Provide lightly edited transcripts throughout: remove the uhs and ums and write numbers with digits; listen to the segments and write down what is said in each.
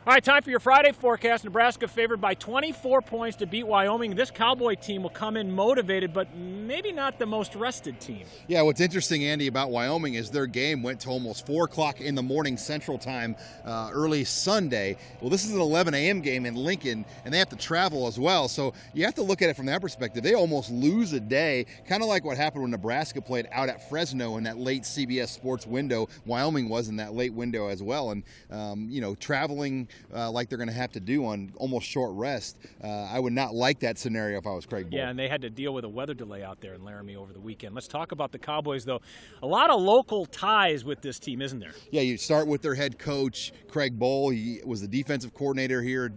All right, time for your Friday forecast. Nebraska favored by 24 points to beat Wyoming. This Cowboy team will come in motivated, but maybe not the most rested team. Yeah, what's interesting, Andy, about Wyoming is their game went to almost 4 o'clock in the morning Central Time early Sunday. Well, this is an 11 a.m. game in Lincoln, and they have to travel as well. So you have to look at it from that perspective. They almost lose a day, kind of like what happened when Nebraska played out at Fresno in that late CBS Sports window. Wyoming was in that late window as well. And, traveling like they're going to have to do on almost short rest. I would not like that scenario if I was Craig Bohl. Yeah, and they had to deal with a weather delay out there in Laramie over the weekend. Let's talk about the Cowboys, though. A lot of local ties with this team, isn't there? Yeah, you start with their head coach, Craig Bohl. He was the defensive coordinator here,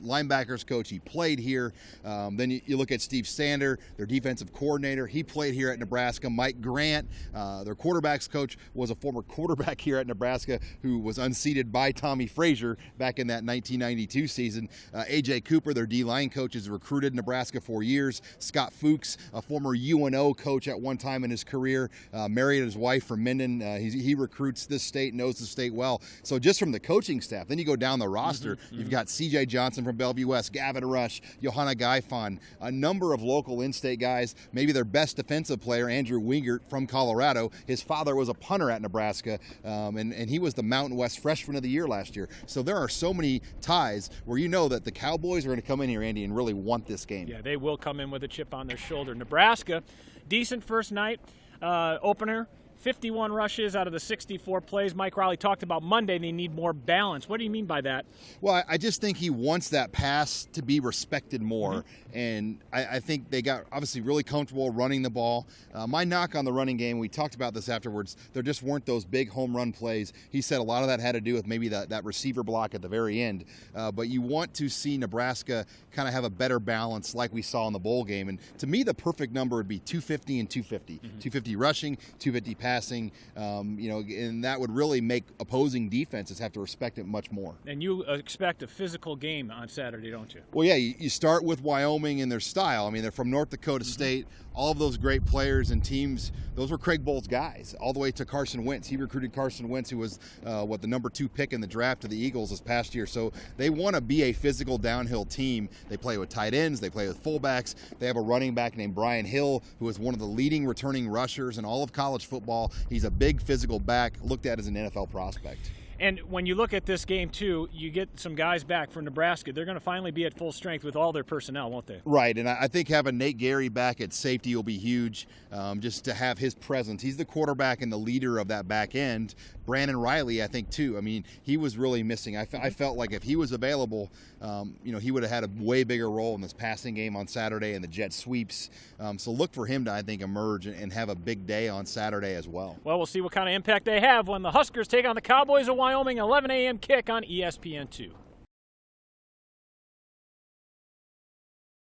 linebackers coach. He played here. Then you look at Steve Sander, their defensive coordinator. He played here at Nebraska. Mike Grant, their quarterbacks coach, was a former quarterback here at Nebraska who was unseated by Tommy Frazier back in that 1992 season. A.J. Cooper, their D-line coach, has recruited Nebraska for years. Scott Fuchs, a former UNO coach at one time in his career, married his wife from Minden. He recruits this state, knows the state well. So just from the coaching staff, then you go down the roster, you've got C.J. Johnson from Bellevue West, Gavin Rush, Johanna Gaifon, a number of local in-state guys, maybe their best defensive player, Andrew Wingert from Colorado. His father was a punter at Nebraska, and he was the Mountain West Freshman of the Year last year. So there are so many ties where you know that the Cowboys are going to come in here, Andy, and really want this game. Yeah, they will come in with a chip on their shoulder. Nebraska, decent first night opener. 51 rushes out of the 64 plays. Mike Riley talked about Monday they need more balance. What do you mean by that? Well, I just think he wants that pass to be respected more. And I think they got obviously really comfortable running the ball. My knock on the running game, we talked about this afterwards, there just weren't those big home run plays. He said a lot of that had to do with maybe that receiver block at the very end. But you want to see Nebraska kind of have a better balance like we saw in the bowl game. And to me, the perfect number would be 250 and 250. 250 rushing, 250 passing, and that would really make opposing defenses have to respect it much more. And you expect a physical game on Saturday, don't you? Well, yeah, you start with Wyoming and their style. I mean, they're from North Dakota State. All of those great players and teams, those were Craig Bohl's guys, all the way to Carson Wentz. He recruited Carson Wentz, who was the number 2 pick in the draft to the Eagles this past year. So they want to be a physical downhill team. They play with tight ends. They play with fullbacks. They have a running back named Brian Hill, who is one of the leading returning rushers in all of college football. He's a big physical back, looked at as an NFL prospect. And when you look at this game, too, you get some guys back from Nebraska. They're going to finally be at full strength with all their personnel, won't they? Right, and I think having Nate Gary back at safety will be huge, just to have his presence. He's the quarterback and the leader of that back end. Brandon Riley, I think, too. I mean, he was really missing. I felt like if he was available, he would have had a way bigger role in this passing game on Saturday and the jet sweeps. So look for him to, I think, emerge and have a big day on Saturday as well. Well, we'll see what kind of impact they have when the Huskers take on the Cowboys of Wyoming, 11 a.m. kick on ESPN2.